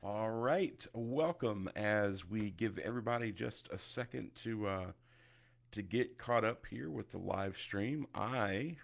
All right, welcome as we give everybody just a second to get caught up here with the live stream. I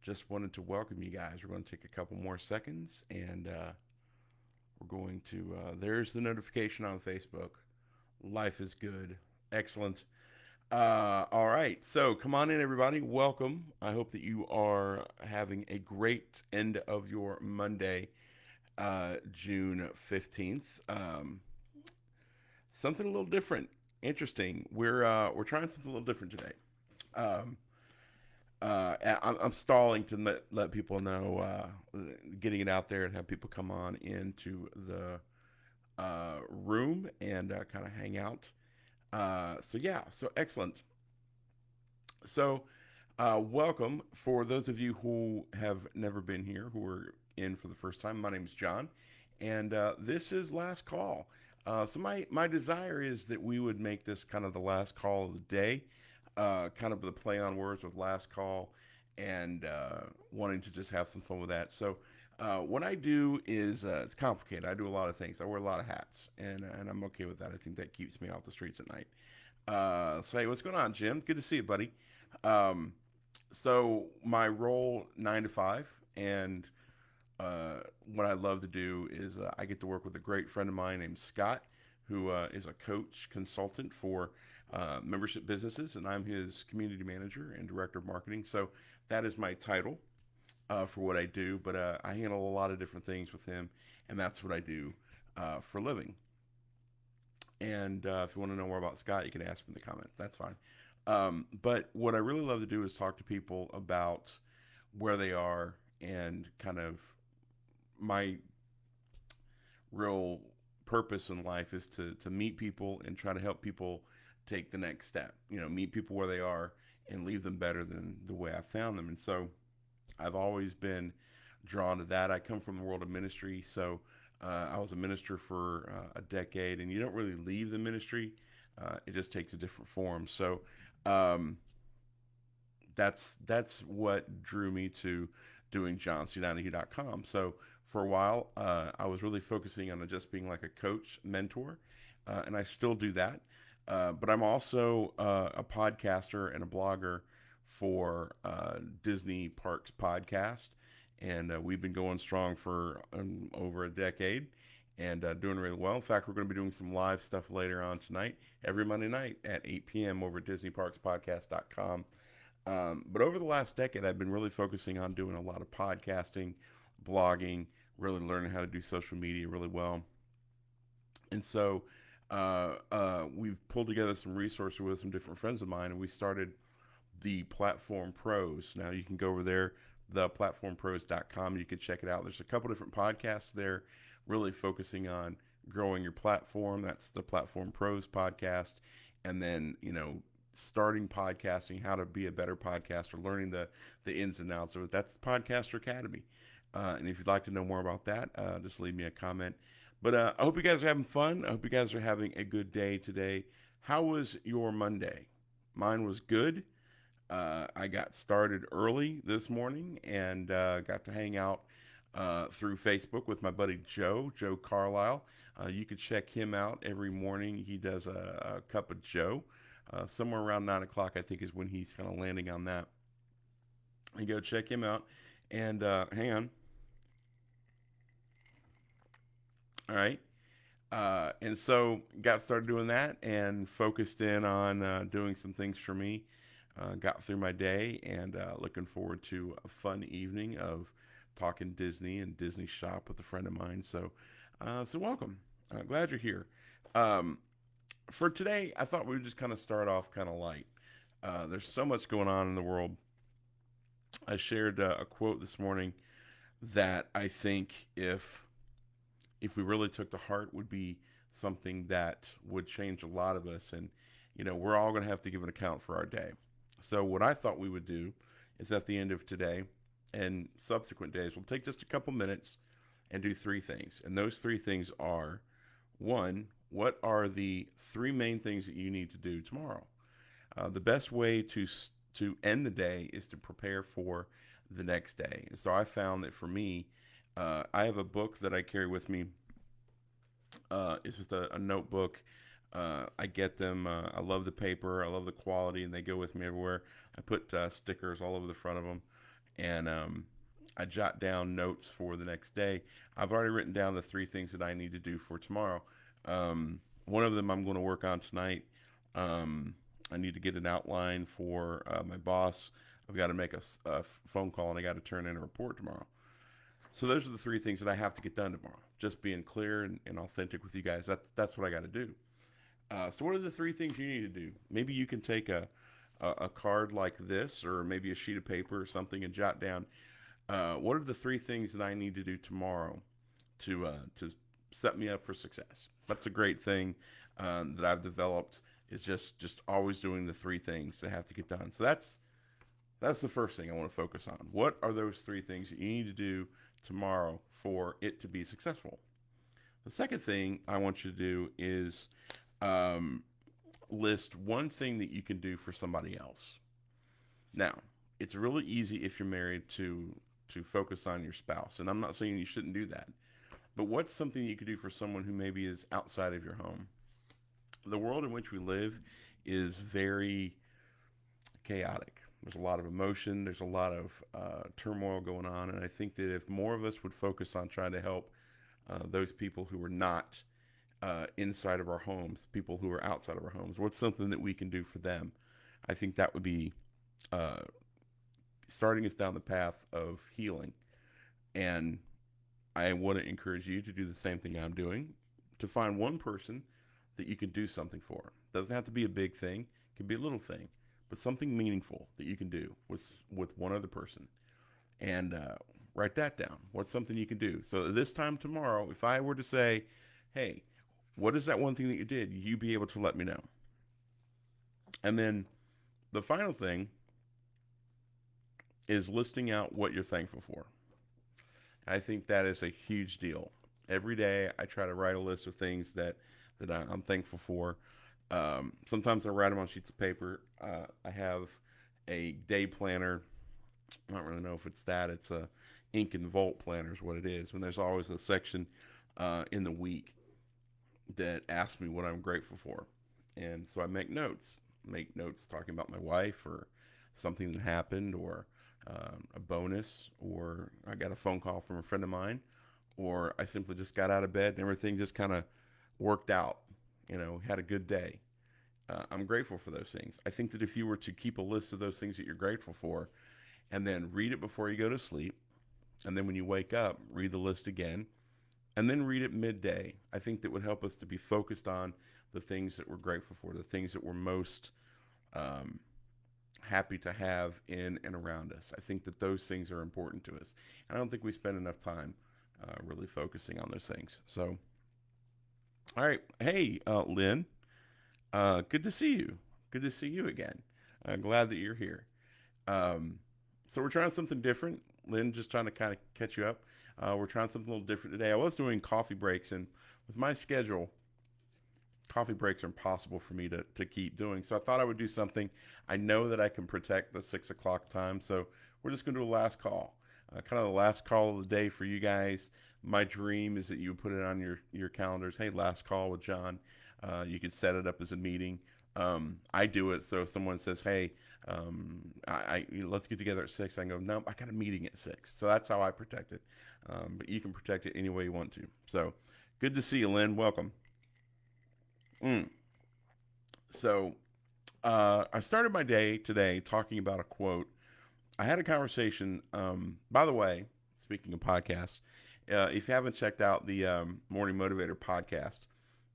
just wanted to welcome you guys. We're going to take a couple more seconds and we're going to there's the notification on Facebook. Life is good. Excellent. All right, so come on in, everybody. Welcome. I hope that you are having a great end of your Monday, June 15th. Something a little different, interesting. We're trying something a little different today. Um, I'm stalling to let people know, getting it out there and have people come on into the room and kind of hang out. So excellent. So, welcome for those of you who have never been here, who are in for the first time. My name is John, and this is Last Call. So my desire is that we would make this kind of the last call of the day, kind of the play on words with last call, and wanting to just have some fun with that. So what I do is it's complicated. I do a lot of things. I wear a lot of hats, and I'm okay with that. I think that keeps me off the streets at night. So hey, what's going on, Jim? Good to see you, buddy. Um, so my role 9 to 5, and uh, what I love to do is I get to work with a great friend of mine named Scott, who is a coach consultant for membership businesses, and I'm his community manager and director of marketing. So that is my title for what I do, but I handle a lot of different things with him, and that's what I do for a living. And if you want to know more about Scott, you can ask him in the comments. That's fine. But what I really love to do is talk to people about where they are and kind of my real purpose in life is to meet people and try to help people take the next step. You know, meet people where they are and leave them better than the way I found them. And so I've always been drawn to that. I come from the world of ministry, so I was a minister for a decade, and you don't really leave the ministry; it just takes a different form. So um, that's what drew me to doing johncdonahue.com. So for a while, I was really focusing on just being like a coach, mentor, and I still do that. But I'm also a podcaster and a blogger for Disney Parks Podcast, and we've been going strong for over a decade and doing really well. In fact, we're going to be doing some live stuff later on tonight, every Monday night at 8 p.m. over at DisneyParksPodcast.com. But over the last decade, I've been really focusing on doing a lot of podcasting, blogging, really learning how to do social media really well. And so we've pulled together some resources with some different friends of mine, and we started the Platform Pros. Now you can go over there, theplatformpros.com. You can check it out. There's a couple different podcasts there, really focusing on growing your platform. That's the Platform Pros podcast, and then starting podcasting, how to be a better podcaster, learning the ins and outs of it. That's the Podcaster Academy. And if you'd like to know more about that, just leave me a comment. But I hope you guys are having fun. I hope you guys are having a good day today. How was your Monday? Mine was good. I got started early this morning and got to hang out through Facebook with my buddy Joe Carlisle. You could check him out every morning. He does a cup of Joe. Somewhere around 9 o'clock, I think, is when he's kind of landing on that. And go check him out. And hang on. All right. And so got started doing that and focused in on doing some things for me. Got through my day and looking forward to a fun evening of talking Disney and Disney shop with a friend of mine. So welcome. Glad you're here. Um, for today, I thought we would just kind of start off kind of light. There's so much going on in the world. I shared a quote this morning that I think if we really took to heart would be something that would change a lot of us. And we're all going to have to give an account for our day. So what I thought we would do is at the end of today and subsequent days, we'll take just a couple minutes and do three things. And those three things are: one, what are the three main things that you need to do tomorrow? The best way to end the day is to prepare for the next day. And so I found that for me, I have a book that I carry with me It's just a notebook. I get them. I love the paper. I love the quality, and they go with me everywhere. I put stickers all over the front of them, and I jot down notes for the next day. I've already written down the three things that I need to do for tomorrow. One of them I'm going to work on tonight. I need to get an outline for my boss. I've got to make a phone call, and I got to turn in a report tomorrow. So those are the three things that I have to get done tomorrow. Just being clear and authentic with you guys. That's what I got to do. So what are the three things you need to do? Maybe you can take a card like this, or maybe a sheet of paper or something, and jot down what are the three things that I need to do tomorrow to set me up for success. That's a great thing that I've developed, is just always doing the three things that have to get done. So that's the first thing I want to focus on. What are those three things that you need to do tomorrow for it to be successful? The second thing I want you to do is um, list one thing that you can do for somebody else. Now, it's really easy if you're married to focus on your spouse, and I'm not saying you shouldn't do that. But what's something you could do for someone who maybe is outside of your home? The world in which we live is very chaotic. There's a lot of emotion. There's a lot of turmoil going on, and I think that if more of us would focus on trying to help those people who are not inside of our homes, people who are outside of our homes, what's something that we can do for them? I think that would be uh, starting us down the path of healing. And I want to encourage you to do the same thing I'm doing, to find one person that you can do something for. It doesn't have to be a big thing, it can be a little thing, but something meaningful that you can do with one other person. And write that down. What's something you can do? So this time tomorrow, if I were to say, hey, what is that one thing that you did? You be able to let me know. And then the final thing is listing out what you're thankful for. I think that is a huge deal. Every day I try to write a list of things that I'm thankful for. Sometimes I write them on sheets of paper. I have a day planner. I don't really know if it's that. It's a ink and vault planner is what it is. And there's always a section in the week that asks me what I'm grateful for. And so I make notes talking about my wife, or something that happened, or a bonus, or I got a phone call from a friend of mine, or I simply just got out of bed and everything just kind of worked out, had a good day. I'm grateful for those things. I think that if you were to keep a list of those things that you're grateful for, and then read it before you go to sleep, and then when you wake up, read the list again, and then read it midday, I think that would help us to be focused on the things that we're grateful for, the things that we're most um, happy to have in and around us. I think that those things are important to us. And I don't think we spend enough time really focusing on those things. So, all right. Hey, Lynn, good to see you. Good to see you again. Glad that you're here. Um, so we're trying something different. Lynn, just trying to kind of catch you up. We're trying something a little different today. I was doing coffee breaks, and with my schedule, coffee breaks are impossible for me to keep doing. So I thought I would do something. I know that I can protect the 6 o'clock time. So we're just going to do a last call, kind of the last call of the day for you guys. My dream is that you put it on your calendars. Hey, last call with John. You could set it up as a meeting. I do it. So if someone says, hey, let's get together at 6, I can go, no, I got a meeting at 6. So that's how I protect it. But you can protect it any way you want to. So good to see you, Lynn. Welcome. Mm. So I started my day today talking about a quote. I had a conversation. By the way, speaking of podcasts, if you haven't checked out the Morning Motivator podcast,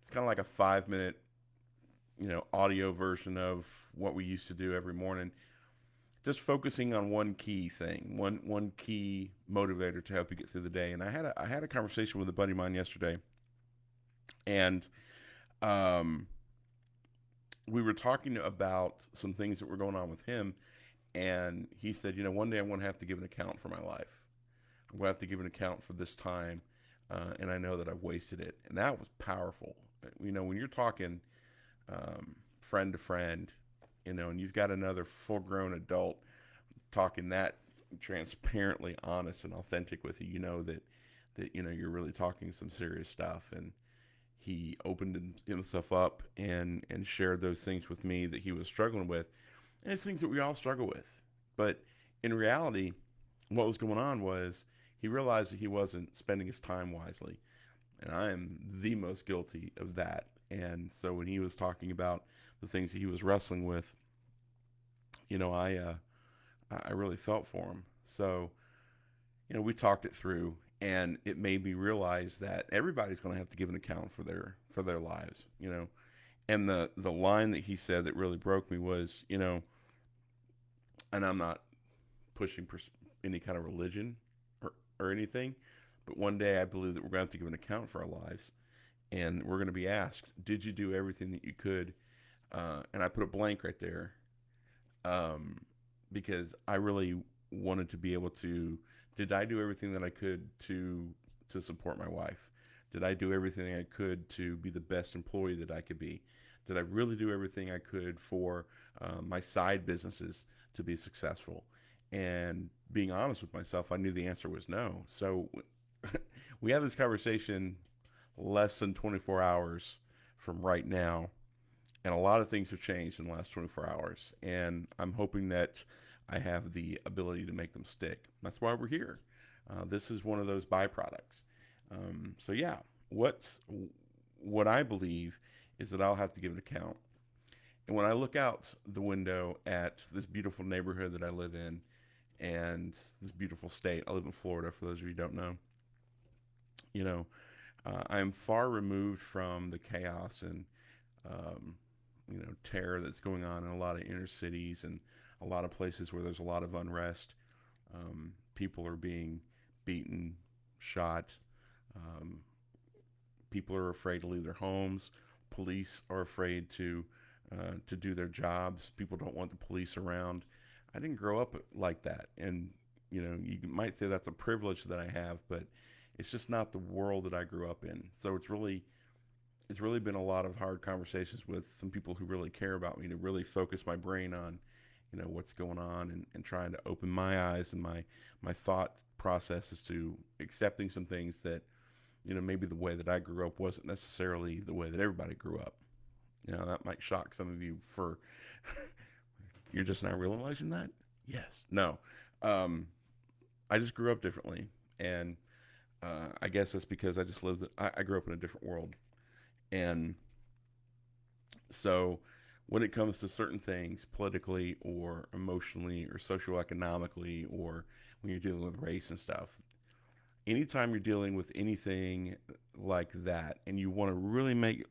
it's kind of like a 5 minute, audio version of what we used to do every morning. Just focusing on one key thing, one key motivator to help you get through the day. And I had a conversation with a buddy of mine yesterday, and um, we were talking about some things that were going on with him, and he said, one day I'm going to have to give an account for my life. I'm going to have to give an account for this time, and I know that I've wasted it. And that was powerful. When you're talking friend to friend, and you've got another full-grown adult talking that transparently honest and authentic with you, that you're really talking some serious stuff. And he opened himself up and shared those things with me that he was struggling with, and it's things that we all struggle with. But in reality, what was going on was he realized that he wasn't spending his time wisely, and I am the most guilty of that. And so when he was talking about the things that he was wrestling with, you know, I really felt for him. So we talked it through, and it made me realize that everybody's going to have to give an account for their lives. And the line that he said that really broke me was, and I'm not pushing any kind of religion or anything, but one day I believe that we're going to have to give an account for our lives, and we're going to be asked, did you do everything that you could? And I put a blank right there, um, because I really wanted to be able to. Did I do everything that I could to support my wife? Did I do everything I could to be the best employee that I could be? Did I really do everything I could for my side businesses to be successful? And being honest with myself, I knew the answer was no. So we had this conversation less than 24 hours from right now, and a lot of things have changed in the last 24 hours. And I'm hoping that I have the ability to make them stick. That's why we're here. This is one of those byproducts. So yeah, what I believe is that I'll have to give an account. And when I look out the window at this beautiful neighborhood that I live in and this beautiful state, I live in Florida, for those of you who don't know, you know, I'm far removed from the chaos and, um, terror that's going on in a lot of inner cities and a lot of places where there's a lot of unrest. People are being beaten, shot. Um, People are afraid to leave their homes. Police are afraid to do their jobs. People don't want the police around. I didn't grow up like that, and you might say that's a privilege that I have, but it's just not the world that I grew up in. So it's really been a lot of hard conversations with some people who really care about me to really focus my brain on what's going on, and trying to open my eyes and my thought processes to accepting some things that maybe the way that I grew up wasn't necessarily the way that everybody grew up. That might shock some of you for you're just not realizing that. Yes. No. um, I just grew up differently, and I guess that's because I just lived I grew up in a different world. And so when it comes to certain things politically or emotionally or socioeconomically, or when you're dealing with race and stuff, anytime you're dealing with anything like that and you want to really make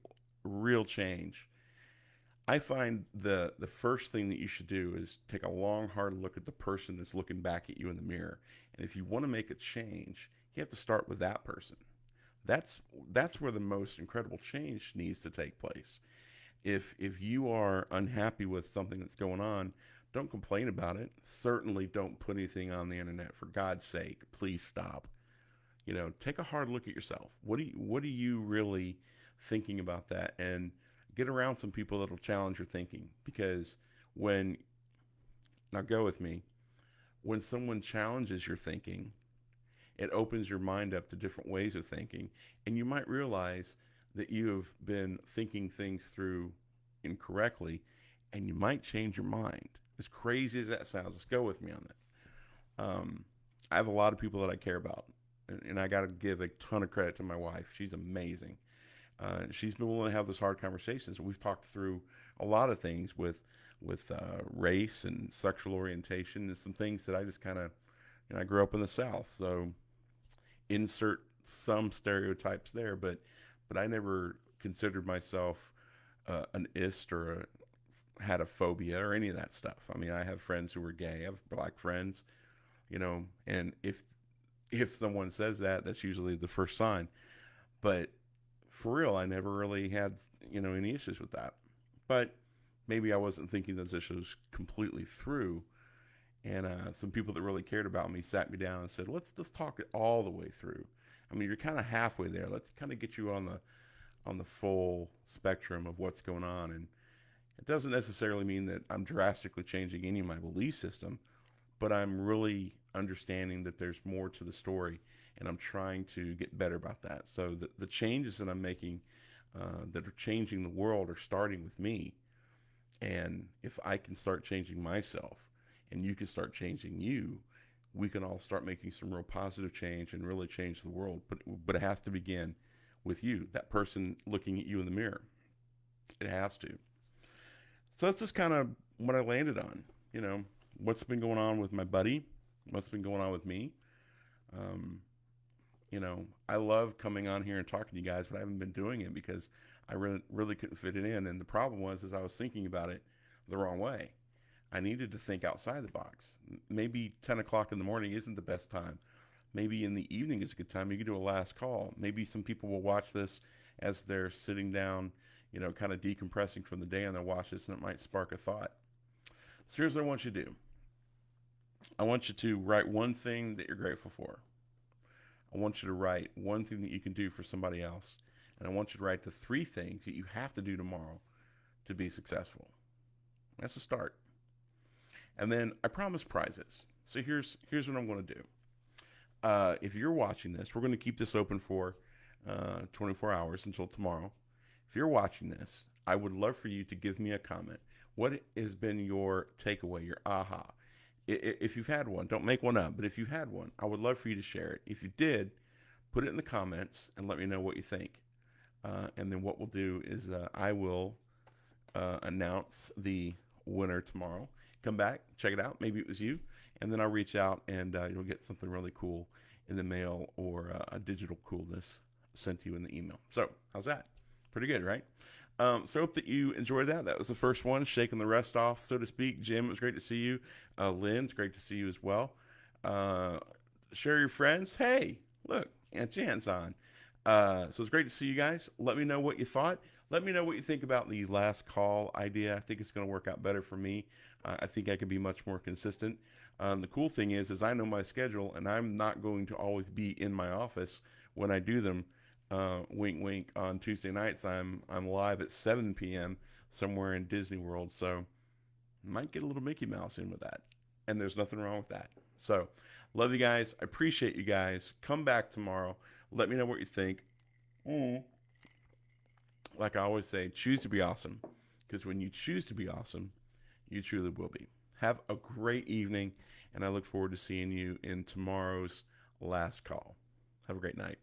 real change, I find the first thing that you should do is take a long, hard look at the person that's looking back at you in the mirror. And if you want to make a change, you have to start with that person. That's that's where the most incredible change needs to take place. If you are unhappy with something that's going on, don't complain about it. Certainly don't put anything on the internet. For God's sake, please stop. Take a hard look at yourself. What are you really thinking about that? And get around some people that'll challenge your thinking, because when now go with me, when someone challenges your thinking, it opens your mind up to different ways of thinking, and you might realize that you have been thinking things through incorrectly, and you might change your mind. As crazy as that sounds, let's go with me on that. I have a lot of people that I care about, and I got to give a ton of credit to my wife. She's amazing. She's been willing to have those hard conversations. We've talked through a lot of things with race and sexual orientation, and some things that I just kind of, I grew up in the South, so insert some stereotypes there, but I never considered myself an ist or had a phobia or any of that stuff. I mean, I have friends who are gay. I have black friends, and if someone says that, that's usually the first sign. But for real, I never really had any issues with that. But maybe I wasn't thinking those issues completely through. And some people that really cared about me sat me down and said, "Let's talk it all the way through. I mean, you're kind of halfway there. Let's kind of get you on the full spectrum of what's going on." And it doesn't necessarily mean that I'm drastically changing any of my belief system, but I'm really understanding that there's more to the story, and I'm trying to get better about that. So the changes that I'm making, that are changing the world are starting with me. And if I can start changing myself and you can start changing you, we can all start making some real positive change and really change the world. But it has to begin with you, that person looking at you in the mirror. It has to. So that's just kind of what I landed on. You know, what's been going on with my buddy, what's been going on with me. Um, I love coming on here and talking to you guys, but I haven't been doing it because I really couldn't fit it in. And the problem was, is I was thinking about it the wrong way. I needed to think outside the box. Maybe 10 o'clock in the morning isn't the best time. Maybe in the evening is a good time. You could do a last call. Maybe some people will watch this as they're sitting down, kind of decompressing from the day, and they'll watch this and it might spark a thought. So here's what I want you to do. I want you to write one thing that you're grateful for. I want you to write one thing that you can do for somebody else. And I want you to write the three things that you have to do tomorrow to be successful. That's a start. And then I promise prizes. So here's what I'm going to do. If you're watching this, we're going to keep this open for 24 hours until tomorrow. If you're watching this, I would love for you to give me a comment. What has been your takeaway, your aha? If you've had one, don't make one up, but if you've had one, I would love for you to share it. If you did, put it in the comments and let me know what you think. And then what we'll do is I will announce the winner tomorrow. Come back, check it out. Maybe it was you. And then I'll reach out and you'll get something really cool in the mail or a digital coolness sent to you in the email. So how's that? Pretty good, right? So hope that you enjoyed that. That was the first one, shaking the rest off, so to speak. Jim, it was great to see you. Lynn, it's great to see you as well. Share your friends. Hey, look, Aunt Jan's on. So it's great to see you guys. Let me know what you thought. Let me know what you think about the last call idea. I think it's going to work out better for me. I think I can be much more consistent. The cool thing is I know my schedule, and I'm not going to always be in my office when I do them. Wink, wink. On Tuesday nights, I'm live at 7 p.m. somewhere in Disney World, so might get a little Mickey Mouse in with that, and there's nothing wrong with that. So, love you guys. I appreciate you guys. Come back tomorrow. Let me know what you think. Like I always say, choose to be awesome, because when you choose to be awesome, you truly will be. Have a great evening, and I look forward to seeing you in tomorrow's last call. Have a great night.